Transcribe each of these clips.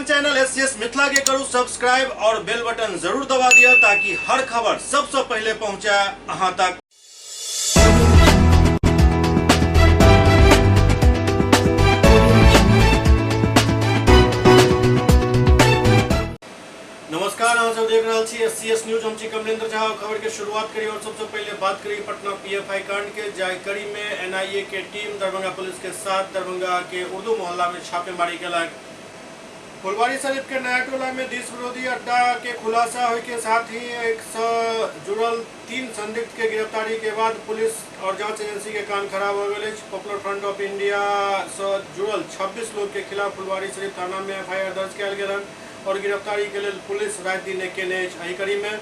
अपन channel SCS Mithila के करू subscribe और बेल बटन जरूर दबा दिया ताकि हर खबर सबसे पहले पहुंचे अहां तक। नमस्कार, अहाँ सब देख रहे छी एससीएस न्यूज। हम छी कमलेंद्र झा। खबर के शुरुआत करी और सबसे पहले बात करी पटना पीएफआई कांड के। जायकड़ी में एनआईए के टीम दरभंगा पुलिस के साथ दरभंगा के उर्दू मोहल्ला में छापेमारी कलक। फुलवारी शरीफ के नया टोला में देश विरोधी अड्डा के खुलासा होने के साथ ही एक से जुड़ल 3 संदिग्ध के गिरफ्तारी के बाद पुलिस और जांच एजेंसी के कान खराब हो गए। पॉपुलर फ्रंट ऑफ इंडिया से जुड़ल 26 लोग के खिलाफ फुलवारी शरीफ थाना में एफआईआर दर्ज किया गया और गिरफ्तारी के लिए पुलिस रात दिन केने। एही कड़ी में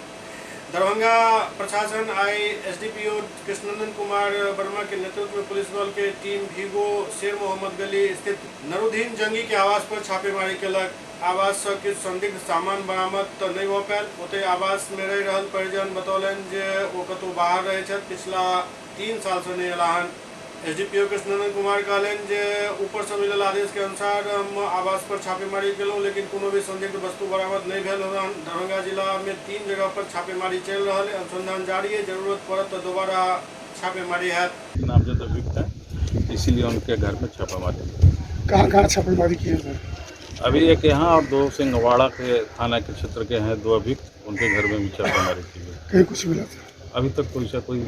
दरभंगा प्रशासन आई एसडीपीओ कृष्णनंदन कुमार वर्मा के नेतृत्व में पुलिस बल के टीम भीगो शेर मोहम्मद गली स्थित नरुद्दीन जंगी के आवास पर छापेमारी कलक। आवास से किछु संदिग्ध सामान बरामद तो नहीं हो पायल। ओते आवास में रह रहल परिजन बतौलन जे ओ कतौ बाहर रहे छथि, पिछला 3 साल से नहीं अयलाहन। एसडीपीओ कृष्णनंदन कुमार कहलन जे ऊपर से मिलल आदेश के अनुसार हम आवास पर छापेमारी केलहुँ लेकिन कोनो भी संदिग्ध वस्तु बरामद नहीं भेल हन। दरभंगा जिला में 3 जगह पर छापेमारी चल रहा है, अनुसंधान जारी है। जरूरत पड़त तो दोबारा छापेमारी है। नामजद अभियुक्त है, इसीलिए उनके घर में छापेमारी। कहाँ छापेमारी की है सर? अभी एक यहाँ और 2 सिंहवाड़ा के थाना के क्षेत्र के हैं 2 अभियुक्त, उनके घर में भी छापेमारी की गई। कहीं कुछ मिला था? अभी तक कोई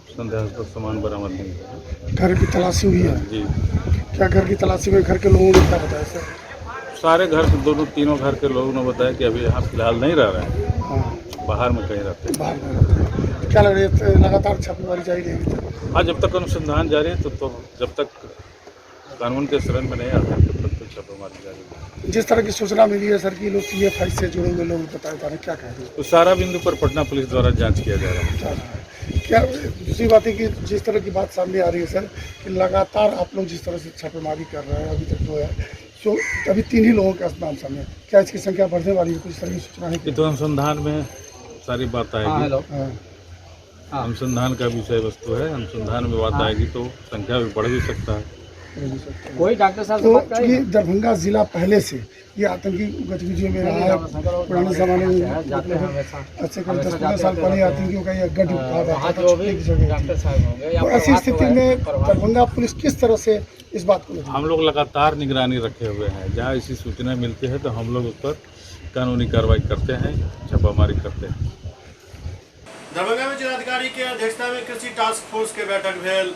संदेहास्पद सामान बरामद नहीं हुआ। घर की तलाशी हुई है जी। क्या घर की तलाशी में घर के लोगों ने क्या बताया सर? सारे घर के तीनों घर के लोगों ने बताया कि अभी यहाँ फिलहाल नहीं रह रहे हैं। हाँ, बाहर में कहीं रहते हैं। बाहर में रहते हैं। क्या लग रहा है लगातार छापेमारी जारी रहेगी? हाँ, जब तक अनुसंधान जारी है तो जब तक कानून के शरण में नहीं आते तब तक तो छापेमारी जारी है। जिस तरह की सूचना मिली है सर कि लोग पीएफआई से जुड़े हुए लोग बताए जा रहे हैं, क्या कह रहे हैं? तो सारा बिंदु पर पटना पुलिस द्वारा जाँच किया जा रहा है। क्या दूसरी बात है कि जिस तरह की बात सामने आ रही है सर कि लगातार आप लोग जिस तरह से छापेमारी कर रहे हैं अभी तक जो है तो अभी 3 ही लोगों के नाम सामने है, क्या इसकी संख्या बढ़ने वाली है? कुछ तरह की सूचना है? ये तो अनुसंधान में सारी बात आएगी। अनुसंधान का विषय वस्तु है, अनुसंधान में बात आएगी तो संख्या भी बढ़ भी सकता है। कोई डॉक्टर साहब तो चूँकि दरभंगा जिला पहले से ये आतंकी गतिविधियों में रहा है। पुराने ज़माने में अच्छे 10-15 साल पहले आतंकियों का ये गढ़ उठा था। तो ऐसी स्थिति में दरभंगा पुलिस किस तरह से इस बात को? हम लोग लगातार निगरानी रखे हुए हैं। जहाँ ऐसी सूचना मिलती है तो हम लोग उस पर कानूनी कार्रवाई करते हैं, छापामारी करते हैं। दरभंगा में जिलाधिकारी के अध्यक्षता में कृषि टास्क फोर्स के बैठक भेल।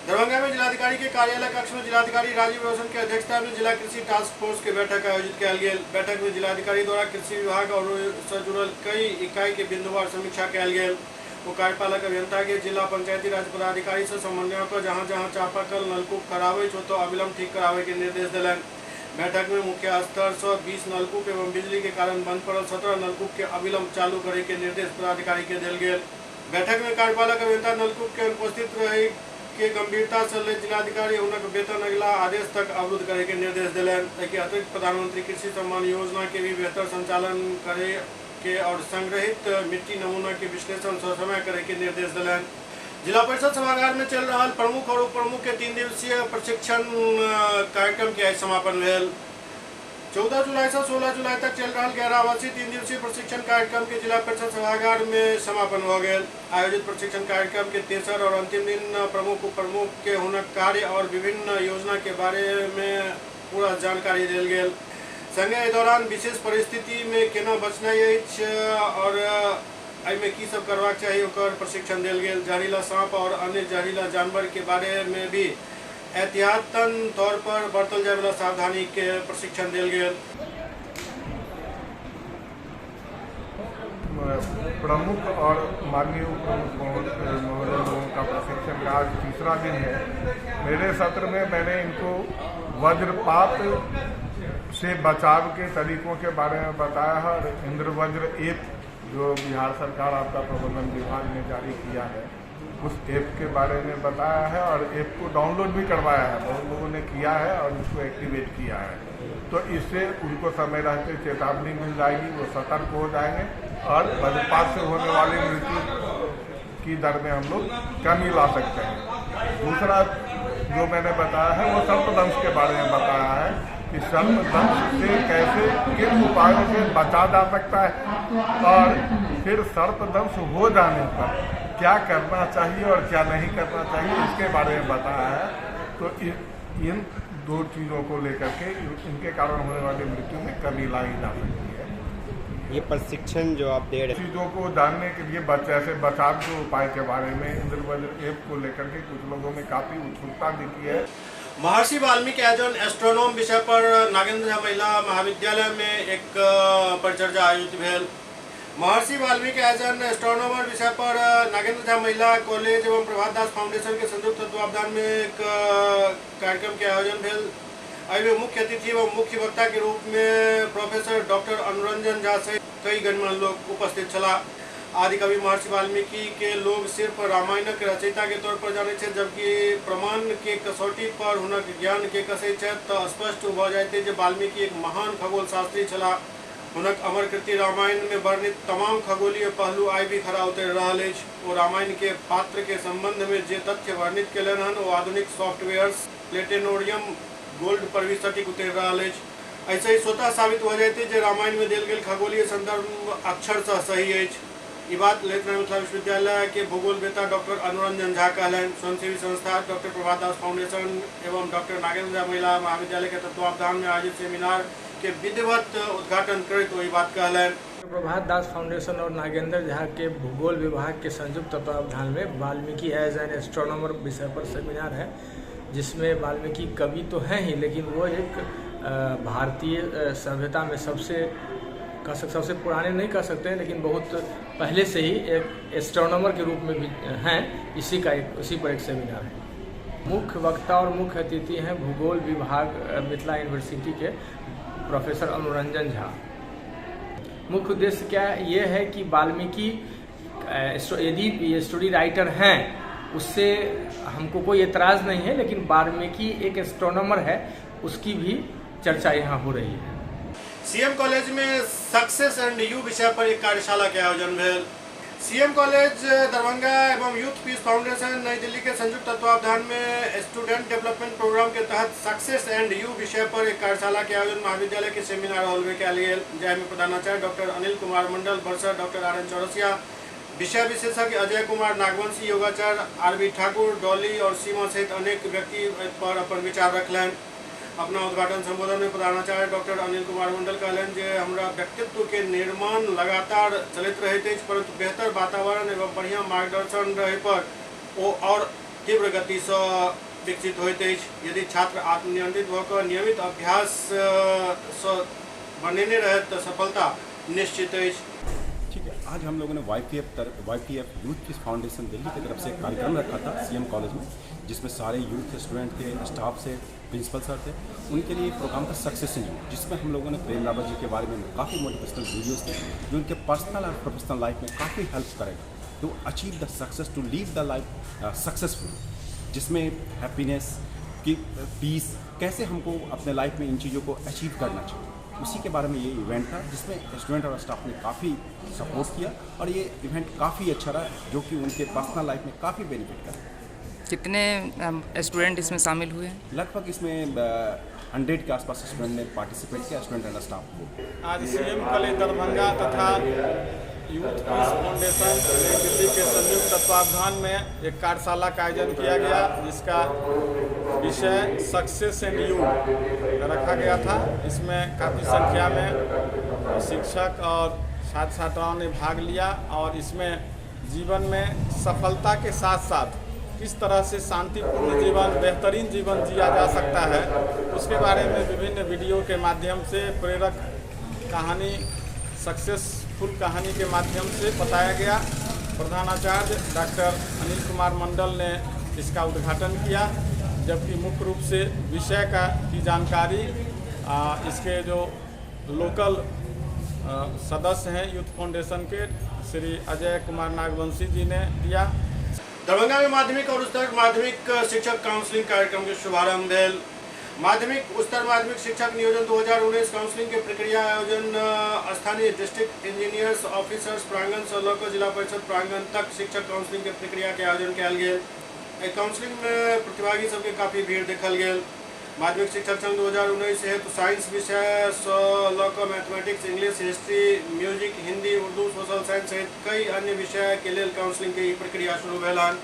दरभंगा में जिलाधिकारी के कार्यालय कक्ष में जिलाधिकारी राजीव रोशन के अध्यक्षता में जिला कृषि टास्क फोर्स के बैठक आयोजित किया गया। बैठक में जिलाधिकारी द्वारा कृषि विभाग और से जुड़ल कई इकाई के बिंदुवार समीक्षा किया गया। वो कार्यपालक अभियंता के जिला पंचायती राज पदाधिकारी से समन्वय कर जहाँ जहाँ चापाकल नलकूप खराब हो तो अविलंब ठीक करावे के निर्देश दिलन। बैठक में मुख्य स्तर से 20 नलकूप एवं बिजली के कारण बंद पड़ल 17 नलकूप के अविलंब चालू करे के निर्देश पदाधिकारी के दिल गया। बैठक में कार्यपालक अभियंता नलकूप के अनुपस्थित रहे के गंभीरता से ले जिलाधिकारी उनक वेतन अगला आदेश तक अवरुद्ध करे के निर्देश दिलन। ताकि अतिरिक्त प्रधानमंत्री कृषि सम्मान योजना के भी बेहतर संचालन करे के और संग्रहित मिट्टी नमूना के विश्लेषण समय करे के निर्देश दिलन। जिला परिषद सभागार में चल रहा प्रमुख और उप प्रमुख के 3 दिवसीय प्रशिक्षण कार्यक्रम के आज समापन भेल। 14 जुलाई से 16 जुलाई तक चल रहा 11 आवासीय 3 दिवसीय प्रशिक्षण कार्यक्रम के जिला परिषद सभागार में समापन हो गए। आयोजित प्रशिक्षण कार्यक्रम के तेसर और अंतिम दिन प्रमुख उप प्रमुख के हुनक कार्य और विभिन्न योजना के बारे में पूरा जानकारी दिल गया। संगे दौरान विशेष परिस्थिति में केना बचना और में की सब करवाक चाहिए ओकर प्रशिक्षण दिल गया। जहरीला सांप और अन्य जहरीला जानवर के बारे में भी एहतियातन तौर पर बरतल जाए वाला सावधानी के प्रशिक्षण दिल गया। प्रमुख और माननीय उप प्रमुख महोदयों का प्रशिक्षण का आज 3रा दिन है। मेरे सत्र में मैंने इनको वज्रपात से बचाव के तरीकों के बारे में बताया है और इंद्रवज्र ऐप जो बिहार सरकार आपदा प्रबंधन विभाग ने जारी किया है उस ऐप के बारे में बताया है और ऐप को डाउनलोड भी करवाया है। बहुत लोगों ने किया है और इसको एक्टिवेट किया है। तो इससे उनको समय रहते चेतावनी मिल जाएगी, वो सतर्क हो जाएंगे और वज्रपात से होने वाली मृत्यु की दर में हम लोग कमी ला सकते हैं। दूसरा जो मैंने बताया है वो सर्पदंश के बारे में बताया है कि सर्पदंश से कैसे किन उपायों से बचा जा सकता है और फिर सर्पदंश हो जाने पर क्या करना चाहिए और क्या नहीं करना चाहिए, इसके बारे में बताया है। तो इन दो चीज़ों को लेकर के इनके कारण होने वाली मृत्यु में कमी लाई जा सकती है। ये प्रशिक्षण जो आप दे रहे हैं, चीज़ों को जानने के लिए ऐसे बचाव के उपाय के बारे में इंद्रवज्र ऐप को लेकर के कुछ लोगों में काफ़ी उत्सुकता दिखी है। महर्षि वाल्मीकि आयोजन एस्ट्रोनॉम विषय पर नागेंद्र झा महिला महाविद्यालय में एक परिचर्चा आयोजित भेल। महर्षि वाल्मीकि आयोजन एस्ट्रोनॉमर विषय पर नागेंद्र झा महिला कॉलेज एवं प्रभात दास फाउंडेशन के संयुक्त तत्वावधान में एक कार्यक्रम के आयोजन भेल। में मुख्य अतिथि एवं मुख्य वक्ता के रूप में प्रोफेसर डॉक्टर अनुरंजन झा सहित कई गणमान्य लोग उपस्थित छला। आदिकवि महर्षि वाल्मीकि के लोग सिर्फ रामायण के रचयिता के तौर पर जाने छे, जबकि प्रमाण के कसौटी पर हुनक ज्ञान के कसै छै तो स्पष्ट भ जायते जे वाल्मीकि एक महान खगोल शास्त्री छला। हुनक अमर कृति रामायण में वर्णित तमाम खगोलीय पहलू आई भी खरा उतरि रहल अछि। ओ रामायण के पात्र के संबंध में जे तथ्य वर्णित केलनि हन ओ आधुनिक सॉफ्टवेयर्स प्लेटेनोरियम गोल्ड पर भी सटीक उतरि रहल अछि। ऐसे ही स्वतः साबित हो जाते जे रामायण में देल गेल खगोलीय संदर्भ अक्षरशः सही अछि। ये बात ललित मिथिला विश्वविद्यालय के भूगोल वेता डॉक्टर अनुरंजन झा कहलन। स्वयंसेवी संस्था डॉक्टर प्रभात दास फाउंडेशन एवं डॉक्टर नागेंद्र झा महिला महाविद्यालय के तत्वावधान में आयोजित सेमिनार के विधिवत उद्घाटन करते हुए बात कहलन। प्रभात दास फाउंडेशन और नागेंद्र झा के भूगोल विभाग के संयुक्त तत्वावधान में वाल्मीकि एज एन एस्ट्रोनॉमर विषय पर सेमिनार है, जिसमें वाल्मीकि कवि तो हैं ही, लेकिन वो एक भारतीय सभ्यता में सबसे पुराने नहीं कह सकते हैं, लेकिन बहुत पहले से ही एक एस्ट्रोनॉमर के रूप में भी हैं। इसी पर एक सेमिनार है। मुख्य वक्ता और मुख्य अतिथि हैं भूगोल विभाग मिथिला यूनिवर्सिटी के प्रोफेसर अनुरंजन झा। मुख्य उद्देश्य क्या है? ये है कि वाल्मीकि यदि ये स्टोरी राइटर हैं उससे हमको कोई एतराज़ नहीं है, लेकिन वाल्मीकि एक एस्ट्रोनॉमर है, उसकी भी चर्चा यहाँ हो रही है। सीएम कॉलेज में सक्सेस एंड यू विषय पर एक कार्यशाला के आयोजन भेल। सीएम कॉलेज दरभंगा एवं यूथ पीस फाउंडेशन नई दिल्ली के संयुक्त तत्वावधान में स्टूडेंट डेवलपमेंट प्रोग्राम के तहत सक्सेस एंड यू विषय पर एक कार्यशाला के आयोजन महाविद्यालय के सेमिनार हॉल में कयल गेल, जाहिमे प्रधानाचार्य doctor Anil Kumar Mandal, बरसर doctor R N Chaurasia, विषय विशेषज्ञ अजय कुमार नागवंशी, योगाचार्य आर.बी. ठाकुर, डॉली और सीमा सहित अनेक व्यक्ति पर अपन विचार रखलन। अपना उद्घाटन संबोधन में प्रधानाचार्य डॉक्टर अनिल कुमार मंडल कहलन जे हमरा व्यक्तित्व के निर्माण लगातार चलित रहैत अछि, परंतु बेहतर वातावरण एवं बढ़िया मार्गदर्शन रहे पर ओ और तीव्र गति से विकसित होइत अछि। यदि छात्र आत्मनियंत्रित होकर नियमित अभ्यास से बनेने रहे तो सफलता निश्चित अछि। ठीक है, आज हम लोगों ने YPF youth peace foundation Delhi की तरफ से एक कार्यक्रम रखा था सीएम कॉलेज में, जिसमें सारे यूथ स्टूडेंट थे, स्टाफ से, प्रिंसिपल सर थे। उनके लिए प्रोग्राम था सक्सेस इन यू, जिसमें हम लोगों ने प्रेम लाभा जी के बारे में काफ़ी मोटिवेशनल वीडियोस थे जो उनके पर्सनल और प्रोफेशनल लाइफ में काफ़ी हेल्प करेगा to achieve the success, to live the life successful, जिसमें हैप्पीनेस की पीस कैसे हमको अपने लाइफ में इन चीज़ों को अचीव करना चाहिए, उसी के बारे में ये इवेंट था, जिसमें स्टूडेंट और स्टाफ ने काफ़ी सपोर्ट किया और ये इवेंट काफ़ी अच्छा रहा, जो कि उनके पर्सनल लाइफ में काफ़ी बेनिफिट करा। कितने स्टूडेंट इसमें शामिल हुए हैं? लगभग इसमें 100 के आसपास स्टूडेंट ने पार्टिसिपेट किया, स्टूडेंट एंड स्टाफ को। आज सीएम कॉलेज दरभंगा तथा यूथ पीस फाउंडेशन नई दिल्ली के संयुक्त तत्वावधान में एक कार्यशाला का आयोजन किया गया, जिसका विषय सक्सेस एंड यू रखा गया था। इसमें काफ़ी संख्या में शिक्षक और छात्र छात्राओं ने भाग लिया और इसमें जीवन में सफलता के साथ साथ किस तरह से शांतिपूर्ण जीवन, बेहतरीन जीवन जिया जा सकता है, उसके बारे में विभिन्न वीडियो के माध्यम से प्रेरक कहानी, सक्सेसफुल कहानी के माध्यम से बताया गया। प्रधानाचार्य डॉक्टर अनिल कुमार मंडल ने इसका उद्घाटन किया, जबकि मुख्य रूप से विषय की जानकारी इसके जो लोकल सदस्य हैं यूथ फाउंडेशन के श्री अजय कुमार नागवंशी जी ने दिया। दरभंगा में माध्यमिक और उच्चतर माध्यमिक शिक्षक काउंसलिंग कार्यक्रम के शुभारंभ भेल। माध्यमिक उच्चतर माध्यमिक शिक्षक नियोजन 2019 काउंसलिंग के प्रक्रिया आयोजन स्थानीय डिस्ट्रिक्ट इंजीनियर्स ऑफिसर्स प्रांगण से लऽ जिला परिषद प्रांगण तक शिक्षक काउंसलिंग के प्रक्रिया के आयोजन कयल गेल। काउंसलिंग में प्रतिभागी सबके काफ़ी भीड़ देखल गेल। माध्यमिक शिक्षक संघ 2019 हेतु साइंस विषय law mathematics English history music Hindi Urdu social science सहित कई अन्य विषय के लिए काउंसलिंग की प्रक्रिया शुरू भेलन।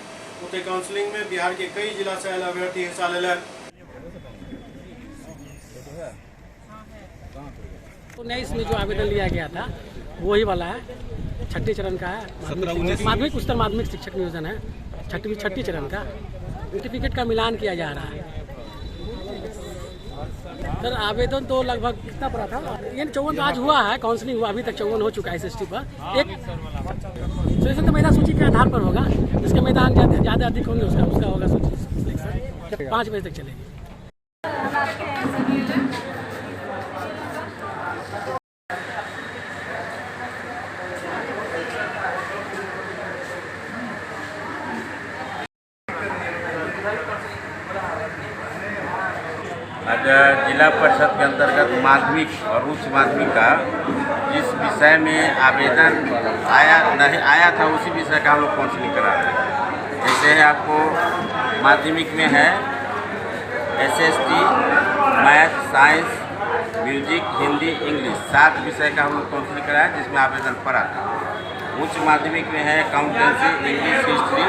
उते काउंसलिंग में बिहार के कई जिला से आयल अभ्यर्थी हिस्सा लेलन। 19 में जो आवेदन लिया गया था वही वाला है, छठी चरण का है। माध्यमिक उच्चतर माध्यमिक शिक्षक नियोजन है, छठी चरण का सर्टिफिकेट का मिलान किया जा रहा है। सर आवेदन तो लगभग कितना पड़ा था, ये 54 तो आज हुआ है, काउंसलिंग हुआ, अभी तक 54 हो चुका है SST पर। एक सिलेक्शन तो मैदान सूची के आधार पर होगा, जिसके मैदान ज़्यादा अधिक होंगे उसका होगा सूची। 5 बजे तक चलेगी। आज जिला परिषद के अंतर्गत माध्यमिक और उच्च माध्यमिक का जिस विषय में आवेदन आया था उसी विषय का हम लोग काउंसलिंग करा रहे हैं। जैसे है आपको माध्यमिक में है SST math science music Hindi English 7 विषय का हम लोग काउंसलिंग कराया जिसमें आवेदन पड़ा था। उच्च माध्यमिक में है अकाउंटेंसी इंग्लिश हिस्ट्री,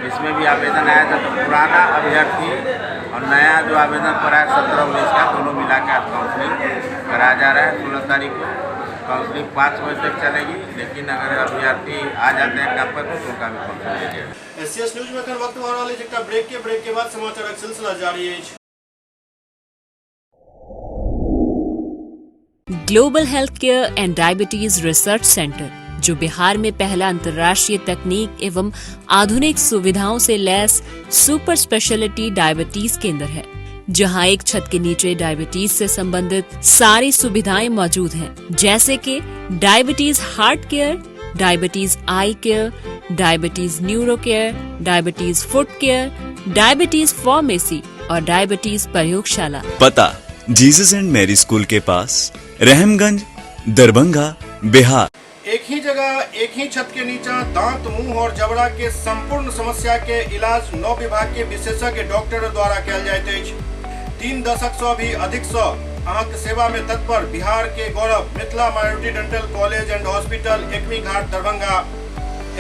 इसमें भी आवेदन आया था। तो पुराना अभ्यर्थी और नया जो आवेदन पड़ा है 17-19 का दोनों मिला के आज काउंसलिंग कराया जा रहा है। 16 तारीख को काउंसलिंग 5 बजे तक चलेगी, लेकिन अगर अभ्यर्थी आ जाते हैं कैंप पर तो उनका भी काउंसलिंग ले जाएगा। SCS न्यूज में अखन वक्त हो रहा है ब्रेक के बाद समाचार का सिलसिला जारी है। Global health care and diabetes research centre, जो बिहार में पहला अंतर्राष्ट्रीय तकनीक एवं आधुनिक सुविधाओं से लैस सुपर स्पेशलिटी डायबिटीज केंद्र है, जहां एक छत के नीचे डायबिटीज से संबंधित सारी सुविधाएं मौजूद हैं, जैसे कि diabetes heart care, diabetes eye care, diabetes neuro care, diabetes foot care, diabetes pharmacy और डायबिटीज प्रयोगशाला। पता जीसस एंड मैरी स्कूल के पास, रहमगंज, दरभंगा, बिहार। एक ही जगह एक ही छत के नीचे दांत मुंह और जबड़ा के संपूर्ण समस्या के इलाज 9 विभाग के विशेषज्ञ डॉक्टर द्वारा कयल जाइत अछि। 3 दशक से भी अधिक से अहाँक सेवा में तत्पर बिहार के गौरव Mithila minority dental college and hospital Ekmi Ghat Darbhanga.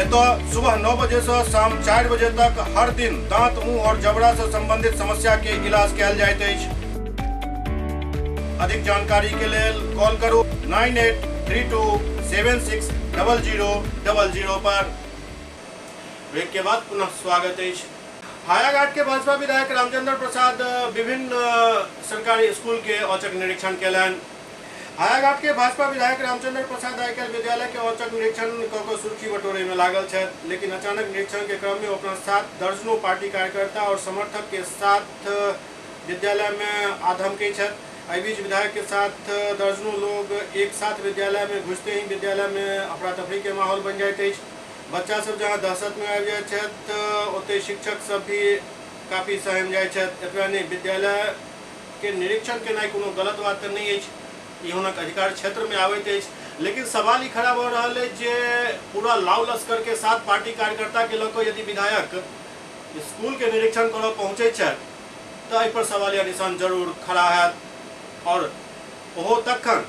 एतो सुबह 9 बजे से शाम 4 बजे तक हर दिन दांत मुंह और जबड़ा से संबंधित समस्या के इलाज कयल जाइत अछि। अधिक जानकारी के लिए कॉल करू 9832 760000 पर। ब्रेक के बाद पुनः स्वागत है। हायाघाट के भाजपा विधायक रामचंद्र प्रसाद विभिन्न सरकारी स्कूल के औचक निरीक्षण केलन। हायाघाट के भाजपा विधायक रामचंद्र प्रसाद आइकाल्हि विद्यालय के औचक निरीक्षण कऽ सुर्खी बटोरे में लागल छथि, लेकिन अचानक निरीक्षण के क्रम में अपना साथ दर्जनों पार्टी कार्यकर्ता और समर्थक के साथ विद्यालय में आधमकी छथि। इस बीच विधायक के साथ दर्जनों लोग एक साथ विद्यालय में घुसते ही विद्यालय में अफरा तफरी के माहौल बन जाइत अछि। बच्चा सब जहाँ दहशत में आबि जाइत छथि ओते शिक्षक सब भी काफी सहम जाइत छथि। एतबे नहि, विद्यालय के निरीक्षण केनाइ कोनो गलत बात तऽ नहि अछि, ई हुनक अधिकार क्षेत्र में आबैत अछि, लेकिन सवाल ई खड़ा भऽ रहल अछि जे पूरा लाव लश्कर के साथ पार्टी कार्यकर्ता के लऽ कऽ यदि विधायक स्कूल के निरीक्षण करऽ पहुँचै छथि तऽ एहि पर सवालिया निशान जरूर खड़ा हैत। और ओहो तखन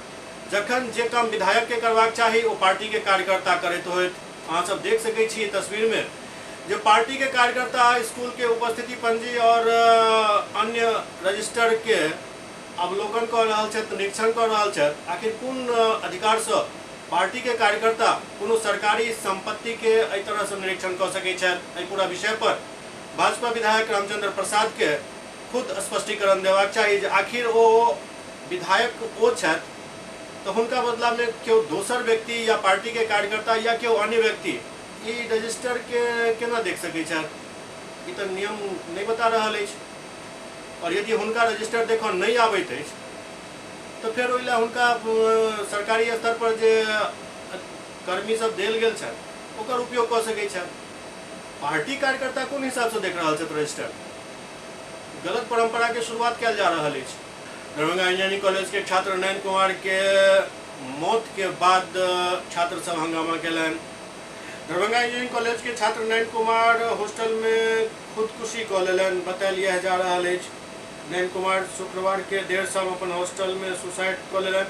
जखन जे काम विधायक के करबाक चाही ओ पार्टी के कार्यकर्ता करैत होइत। अहाँ सब देख सकै छी तस्वीर में जो पार्टी के कार्यकर्ता स्कूल के उपस्थिति पंजी और अन्य रजिस्टर के अवलोकन कर रहल छथि, निरीक्षण कर रहल छथि। आखिर कोन अधिकार से पार्टी के कार्यकर्ता कोनो सरकारी संपत्ति के एहि तरह से निरीक्षण कर सकैत छथि? एहि पूरा विषय पर भाजपा विधायक रामचंद्र प्रसाद के खुद स्पष्टीकरण देबाक चाही जे आखिर ओ विधायक ओ छथि तो हुनका बदला में केओ दोसर व्यक्ति या पार्टी के कार्यकर्ता या केओ अन्य व्यक्ति ई रजिस्टर के केना देख सकै छथि? ई तऽ नियम नहीं बता रहल अछि। और यदि हुनका रजिस्टर देखऽ नहीं आबैत अछि तो फिर ओहि ला हुनका सरकारी स्तर पर जे कर्मी सब देल गेल छथि ओकर उपयोग कऽ सकै छथि। पार्टी कार्यकर्ता कोन हिसाब से देख रहल छथि रजिस्टर? गलत परंपरा के शुरुआत कयल जा रहल अछि। दरभंगा इंजीनियरिंग कॉलेज के छात्र नयन कुमार के मौत के बाद छात्र सब हंगामा केलन। दरभंगा इंजीनियरिंग कॉलेज के छात्र नयन कुमार हॉस्टल में खुदकुशी कऽ लेलन बतायल जा रहल अछि। नयन कुमार शुक्रवार के 1.5 साल अपन हॉस्टल में सुसाइड कर लेलन।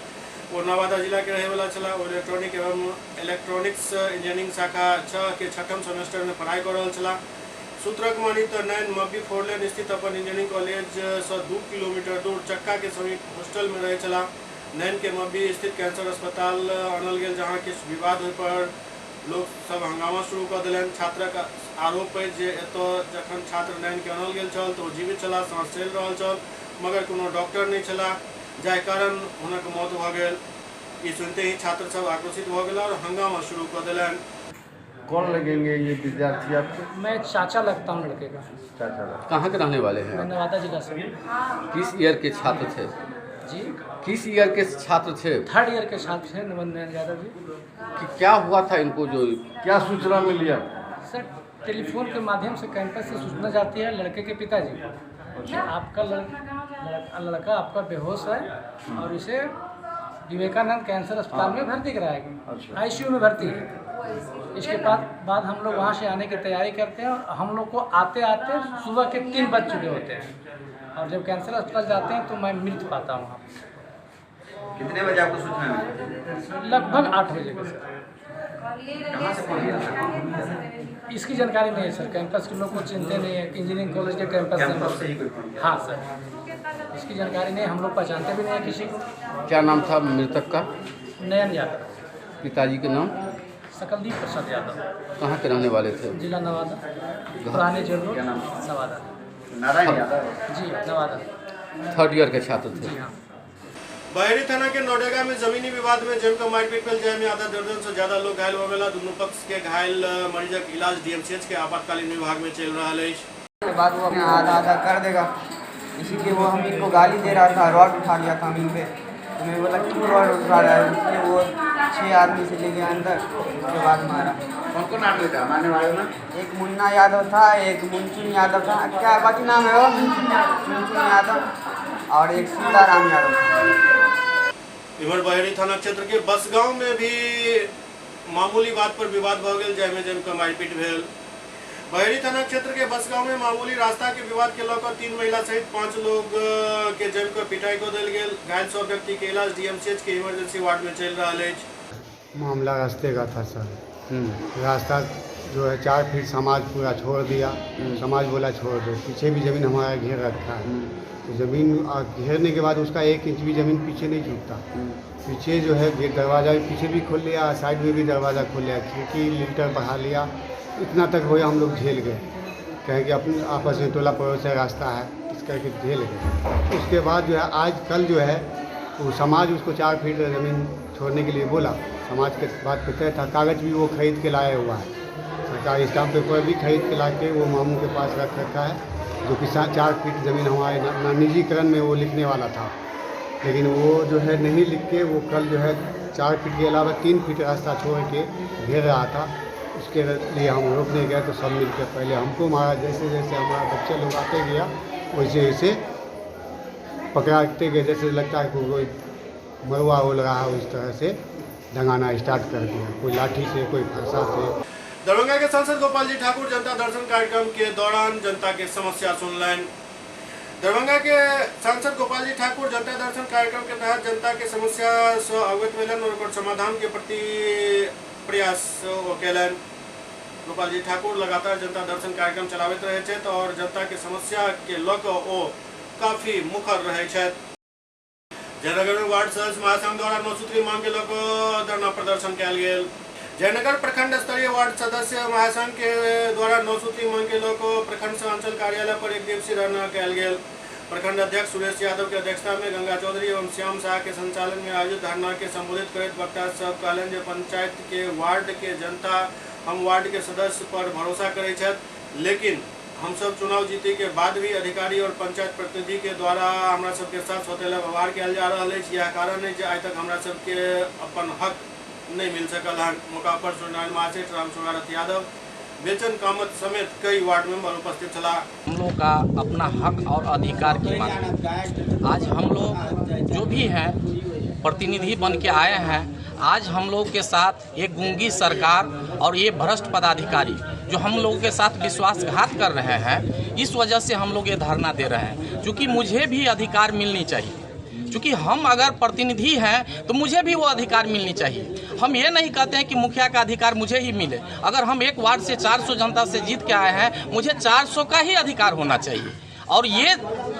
वो नवादा जिला के रहे वाला छला। इलेक्ट्रॉनिक एवं इलेक्ट्रॉनिक्स इंजीनियरिंग शाखा 6 के 6म सेमेस्टर में पढ़ाई कर रहा छला। सूत्रक मानी तो नयन मब्बी फोरलेन स्थित अपन इंजीनियरिंग कॉलेज से 2 किलोमीटर दूर चक्का के समीप हॉस्टल में रहे छला। नयन के मब्बी स्थित कैंसर अस्पताल आनल गेल, जहाँ किछु विवाद होय पर लोग सब हंगामा शुरू कर दिलन। छात्रक आरोप है जे एतो जखन छात्र नयन के आनल गेल छल तो जीवित छला, सांस चलि रहल छल, मगर कोनो डॉक्टर नहीं छला, जाहि कारण हुनक मौत भ गेल। ई सुनते ही छात्र सब आक्रोशित भ गेल और हंगामा शुरू कर दिलन। कौन लगेंगे ये विद्यार्थी आपके? मैं चाचा लगता हूँ लड़के का। चाचा लगता। कहाँ के रहने वाले हैं? मैं नवादा जिला से। किस ईयर के छात्र थे जी? किस ईयर के छात्र थे? 3rd ईयर के छात्र थे नयन यादव जी। कि क्या हुआ था इनको, जो क्या सूचना मिली? सर टेलीफोन के माध्यम से कैंपस से सूचना जाती है लड़के के पिताजी कि आपका लड़का आपका बेहोश है और इसे विवेकानंद कैंसर अस्पताल में भर्ती कराया गया। ICU में भर्ती है। इसके बाद हम लोग वहाँ से आने की तैयारी करते हैं और हम लोग को आते आते सुबह के 3 बज चुके होते हैं और जब कैंसर अस्पताल जाते हैं तो मैं मृत पाता हूँ वहाँ। कितने बजे आपको सूचना मिली? लगभग 8 बजे के सर। इसकी जानकारी नहीं है सर, कैंपस के लोग को चिंता नहीं है, इंजीनियरिंग कॉलेज के कैंपस से। हाँ सर, इसकी जानकारी नहीं, हम लोग पहचानते भी नहीं है किसी को। क्या नाम था मृतक का? नयन यादव। पिताजी के नाम? सकलदीप प्रसाद यादव। कहाँ के रहने वाले थे? जिला नवादा, पुराने jail road, Nawada. Narayan Yadav ji, Nawada. 3rd year के छात्र थे। जी हाँ। बहेड़ी थाना के नौडेगा में जमीनी विवाद में जमकर मारपीट भेल, जाहि में आधा दर्जन से ज्यादा लोग घायल हो गए। दोनों पक्ष के घायल मरीजक इलाज DMCH के आपातकालीन विभाग में चल रहा है। बाद वो अपना आधा कर देगा, इसीलिए वो हम इनको गाली दे रहा था, रॉड उठा लिया था हम इन पे। तो मैं बोला क्यों रॉड उठा रहा है, इसलिए वो 6 आदमी से ले गया अंदर, उसके बाद मारा। कौन कौन आदमी था मारने वाले में? एक मुन्ना यादव था, एक मुंचुन यादव था, क्या बाकी नाम है वो, मुंचुन यादव, और एक सीताराम यादव। इधर बहेड़ी थाना क्षेत्र के बसगांव में भी मामूली बात पर विवाद भ गेल, जाहि में जमकर मारपीट भेल। बहेड़ी थाना क्षेत्र के बसगांव में मामूली रास्ता के विवाद के लेकर 3 महिला सहित 5 लोग के जमकर पिटाई को देल गेल। घायल 100 व्यक्ति के इलाज DMCH के इमरजेंसी वार्ड में चल रहा है। मामला रास्ते का था सर। रास्ता जो है 4 फीट समाज पूरा छोड़ दिया। समाज बोला छोड़ दो, पीछे भी ज़मीन हमारा घेर रखा है। तो ज़मीन घेरने के बाद उसका 1 इंच भी ज़मीन पीछे नहीं छूटता। पीछे जो है दरवाज़ा पीछे भी खोल लिया, साइड में भी दरवाज़ा खोल लिया, खिड़की लिंटर बढ़ा लिया। इतना तक होया हम लोग झेल गए, कहें कि अपने आपस में टोला पड़ोस से रास्ता है, इस करके झेल गए। उसके बाद जो है आज कल जो है वो समाज उसको 4 फीट ज़मीन छोड़ने के लिए बोला। समाज के बात पे तय था, कागज़ भी वो खरीद के लाया हुआ है, सरकारी स्टाम्प पेपर भी खरीद के ला के वो मामू के पास रख रखा है, जो कि 4 फीट ज़मीन हमारे निजीकरण में वो लिखने वाला था। लेकिन वो जो है नहीं लिख के वो कल जो है 4 फीट के अलावा 3 फीट रास्ता छोड़ के घेर रहा था। उसके लिए हम रोकने गए तो सब मिलकर पहले हमको मारा, जैसे जैसे हमारा बच्चे लोग आते गया वैसे वैसे पकड़ाते गए, जैसे लगता है कोई मरुआ हो रहा है, उस तरह से दंगाना स्टार्ट कर दिया, कोई लाठी से, कोई फरसा से। दरभंगा के सांसद गोपाल जी ठाकुर जनता दर्शन कार्यक्रम के दौरान जनता के समस्या सुनलन। दरभंगा के सांसद गोपाल जी ठाकुर जनता दर्शन कार्यक्रम के तहत जनता के समस्या से अवगत भेलन और ओकर समाधान के प्रति प्रयास कयलन। गोपाल जी ठाकुर लगातार जनता दर्शन कार्यक्रम चलावैत रहे छथि और जनता के समस्या के लऽ कऽ ओ काफी मुखर रहे छथि। जयनगर में वार्ड सदस्य महासंघ द्वारा 9 सूत्री मांग के लऽ कऽ धरना प्रदर्शन कयल गेल। जयनगर प्रखंड स्तरीय वार्ड सदस्य महासंघ के द्वारा 9 सूत्री मांग के लऽ कऽ प्रखंड से अंचल कार्यालय पर 1 दिवसीय धरना कयल गेल। प्रखंड अध्यक्ष सुरेश यादव के अध्यक्षता में गंगा चौधरी एवं श्याम शाह के संचालन में आयोजित धरना के संबोधित करते वक्ता सब कहलन जे पंचायत के वार्ड के जनता हम वार्ड के सदस्य पर भरोसा करे छथि, लेकिन हम सब चुनाव जीते के बाद भी अधिकारी और पंचायत प्रतिनिधि के द्वारा हमरा सबके साथ सौतेला व्यवहार कयल जा रहा है। यह कारण है आज तक हमरा सबके अपन हक नहीं मिल सकल है। मौका पर सूर्यनारायण महासेठ, राम सुरारथ यादव, बेचन कामत समेत कई वार्ड मेंबर उपस्थित चला। हम लोग का अपना हक और अधिकार की मांग, आज हम लोग जो भी हैं प्रतिनिधि बन के आए हैं, आज हम लोग के साथ एक गूंगी सरकार और ये भ्रष्ट पदाधिकारी जो हम लोगों के साथ विश्वासघात कर रहे हैं, इस वजह से हम लोग ये धरना दे रहे हैं। क्योंकि मुझे भी अधिकार मिलनी चाहिए, क्योंकि हम अगर प्रतिनिधि हैं तो मुझे भी वो अधिकार मिलनी चाहिए। हम ये नहीं कहते हैं कि मुखिया का अधिकार मुझे ही मिले। अगर हम एक वार्ड से 400 जनता से जीत के आए हैं, मुझे 400 का ही अधिकार होना चाहिए। और ये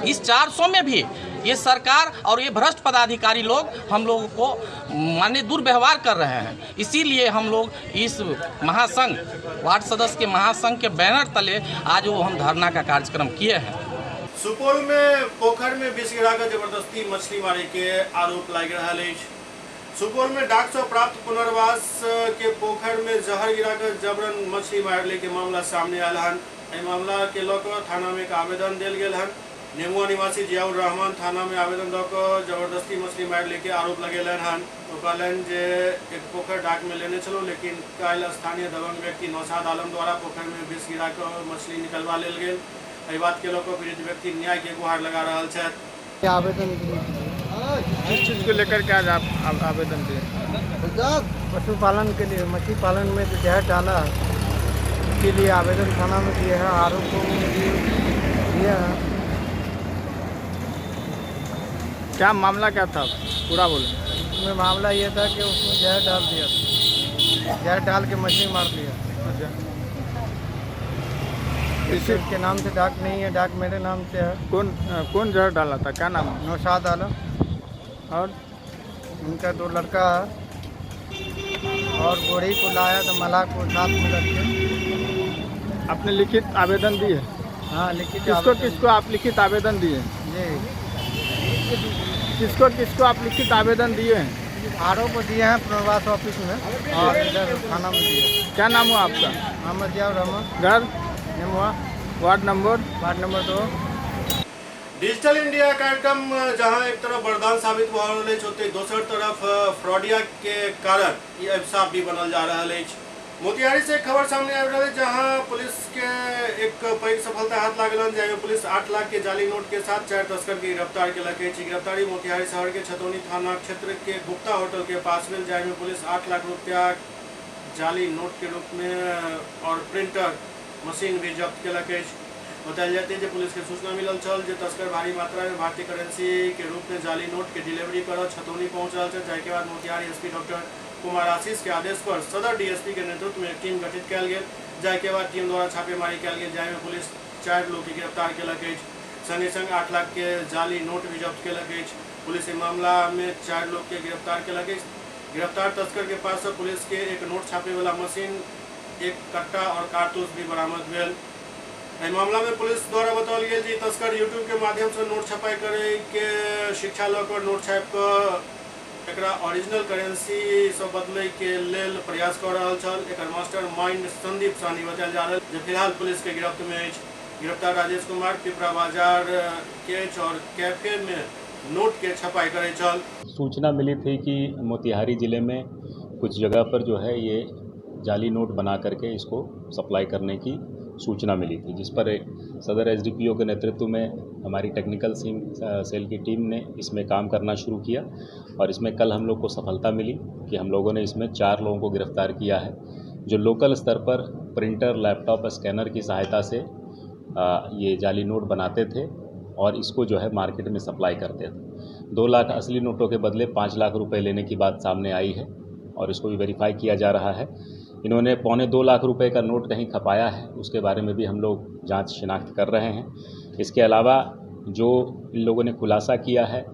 इस 400 में भी ये सरकार और ये भ्रष्ट पदाधिकारी लोग हम लोगों को माने दुर्व्यवहार कर रहे हैं। इसीलिए हम लोग इस महासंघ, वार्ड सदस्य के महासंघ के बैनर तले आज वो हम धरना का कार्यक्रम किए हैं। सुपौल में पोखर में विष गिराकर जबरदस्ती मछली मारे के आरोप लागि रहल अछि। सुपौल में डाक से प्राप्त पुनर्वास के पोखर में जहर गिराकर जबरन मछली मारले के मामला सामने आयल हन। एहि मामला के लकर थाना में एक आवेदन दिल गेल हन। नेमुआ निवासी जियाउर रहमान थाना में आवेदन दऽ कऽ जबरदस्ती मछली मारले के आरोप लगेलन हन। ओ कहलन जे एक पोखर डाक में लेने छलो, लेकिन काल्हि स्थानीय दबंग व्यक्ति नौशाद आलम द्वारा पोखर में विष गिराकर मछली निकलवा लेल गेल। एहि बात के लकर पीड़ित व्यक्ति न्याय के गुहार लगा रहल छथि। आवेदन किस चीज़ को लेकर के आज आप आवेदन दिए? पशुपालन के लिए, मछली पालन में जो जहर डाला के लिए आवेदन थाना में दिए हैं। आरोपों में दिए हैं। क्या मामला क्या था, पूरा बोले? उसमें मामला ये था कि उसमें जहर डाल दिया था, जहर डाल के मछली मार दिया। अच्छा, इसी के नाम से डाक नहीं है, डाक मेरे नाम से है। कौन जहर डाला था, क्या नाम? नौशाद आलम और उनका 2 लड़का है और गोरी को लाया तो मला को साथ में रखे। आपने लिखित आवेदन दिए? हाँ, लिखित। किसको आप लिखित आवेदन दिए? जी, किसको आप लिखित आवेदन दिए हैं? आरोप को दिए हैं पुनर्वास ऑफिस में और इधर थाना में दिए। क्या नाम हुआ आपका? मोहम्मद जियाउर रहमान। घर? Nemua. Ward number? Ward number 2। Digital India कार्यक्रम जहां एक तरफ वरदान साबित भ रहल अछि, ओते दोसर तरफ फ्रॉडिया के कारण ई अभिशाप भी बनल जा रहल अछि। मोतिहारी से खबर सामने आबि रहल अछि, जहां पुलिस के एक पैघ सफलता हाथ लागल, जाहिमे पुलिस 8 लाख के जाली नोट के साथ 4 तस्कर के गिरफ्तार केलक अछि। गिरफ्तारी मोतिहारी शहर के छतौनी थाना क्षेत्र के गुप्ता होटल के पास भेल, जाहिमे पुलिस 8 लाख रुपया जाली नोट के रूप में और प्रिंटर मशीन भी जब्त केलक अछि। बतायल जाते हैं पुलिस के सूचना मिलल छल जे तस्कर भारी मात्रा में भारतीय करेंसी के रूप में जाली नोट के डिलीवरी कर छतौनी पहुंच रहा है। जाहि के बाद मोतिहारी एसपी डॉक्टर कुमार आशीष के आदेश पर सदर डीएसपी के नेतृत्व में एक टीम गठित कल गया। जाहि के बाद टीम द्वारा छापेमारी कल गई, जाहि में पुलिस 4 लोग के गिरफ्तार केलक अछि। संगे संग 8 लाख के जाली नोट भी जब्त केलक अछि। पुलिस इस मामला में 4 लोग के गिरफ्तार केलक अछि। गिरफ्तार तस्कर के पास से पुलिस के एक नोट छापे वाला मशीन, एक कट्टा और कारतूस भी बरामद भेल। एहि मामला में पुलिस द्वारा बताओल गेल जे तस्कर यूट्यूब के माध्यम से नोट छपाई करे के शिक्षा लकर नोट छाप कर एकरा ओरिजिनल करेंसी से बदले के लेल प्रयास कर रहल छल। एकर मास्टर माइंड संदीप सानी बतायल जा रहल जे फिलहाल पुलिस के गिरफ्त में अछि। गिरफ्तार राजेश कुमार पिपरा बाजार के और कैफे में नोट के छपाई करे छल। सूचना मिली थी कि मोतिहारी जिले में कुछ जगह पर जो है ये जाली नोट बना करके इसको सप्लाई करने की सूचना मिली थी, जिस पर सदर एसडीपीओ के नेतृत्व में हमारी टेक्निकल सेल की टीम ने इसमें काम करना शुरू किया और इसमें कल हम लोग को सफलता मिली कि हम लोगों ने इसमें 4 लोगों को गिरफ्तार किया है, जो लोकल स्तर पर प्रिंटर, लैपटॉप, स्कैनर की सहायता से ये जाली नोट बनाते थे और इसको जो है मार्केट में सप्लाई करते थे। 2 लाख असली नोटों के बदले 5 लाख रुपए लेने की बात सामने आई है और इसको भी वेरीफाई किया जा रहा है। इन्होंने 2.25 लाख रुपए का नोट कहीं खपाया है, उसके बारे में भी हम लोग जांच शिनाख्त कर रहे हैं। इसके अलावा जो इन लोगों ने खुलासा किया है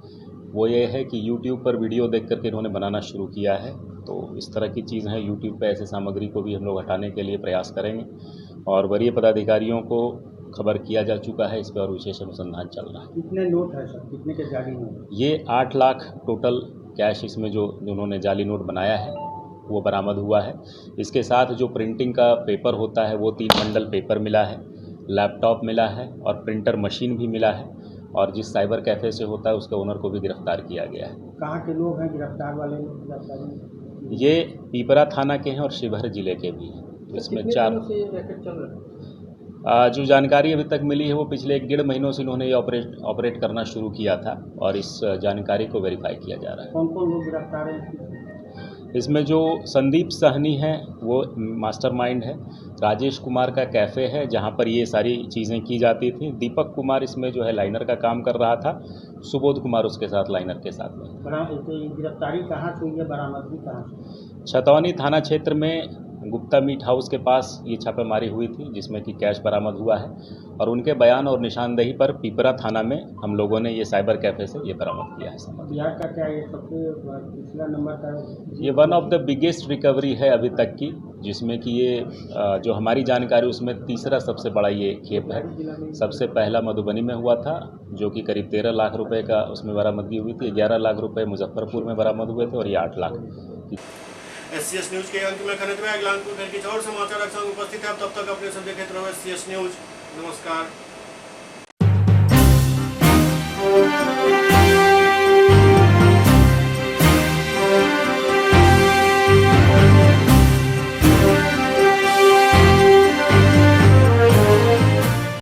वो ये है कि YouTube पर वीडियो देख करके इन्होंने बनाना शुरू किया है। तो इस तरह की चीज़ है, YouTube पर ऐसे सामग्री को भी हम लोग हटाने के लिए प्रयास करेंगे और वरीय पदाधिकारियों को खबर किया जा चुका है, इस पर और विशेष अनुसंधान चल रहा है। कितने नोट है सर, कितने के जाली नोट? ये 8 लाख टोटल कैश इसमें जो उन्होंने जाली नोट बनाया है वो बरामद हुआ है। इसके साथ जो प्रिंटिंग का पेपर होता है वो 3 बंडल पेपर मिला है, लैपटॉप मिला है और प्रिंटर मशीन भी मिला है और जिस साइबर कैफ़े से होता है उसके ओनर को भी गिरफ्तार किया गया है। कहाँ के लोग हैं गिरफ्तार वाले? ये पीपरा थाना के हैं और शिवहर जिले के भी हैं। इसमें 4 जो जानकारी अभी तक मिली है वो पिछले 1.5 महीनों से इन्होंने ये ऑपरेट करना शुरू किया था और इस जानकारी को वेरीफाई किया जा रहा है। कौन कौन लोग गिरफ्तार हैं? इसमें जो संदीप सहनी है वो मास्टरमाइंड है, राजेश कुमार का कैफ़े है जहाँ पर ये सारी चीज़ें की जाती थी, दीपक कुमार इसमें जो है लाइनर का काम कर रहा था, सुबोध कुमार उसके साथ लाइनर के साथ में। गिरफ्तारी कहाँ से हुई है, बरामदगी कहाँ से? छतौनी थाना क्षेत्र में गुप्ता मीट हाउस के पास ये छापेमारी हुई थी जिसमें कि कैश बरामद हुआ है और उनके बयान और निशानदेही पर पिपरा थाना में हम लोगों ने ये साइबर कैफ़े से ये बरामद किया है। बिहार का क्या ये सबसे पिछला नंबर का? ये one of the biggest recovery है अभी तक की, जिसमें कि ये जो हमारी जानकारी उसमें तीसरा सबसे बड़ा ये खेप है। सबसे पहला मधुबनी में हुआ था जो कि करीब 13 लाख रुपए का उसमें बरामदगी हुई थी, 11 लाख रुपए मुजफ्फरपुर में बरामद हुए थे और ये 8 लाख। SCS न्यूज के अंक में खनित में अगला अंक की और समाचार उपस्थित है। तब तक अपने सब देखते रहो SCS न्यूज। नमस्कार।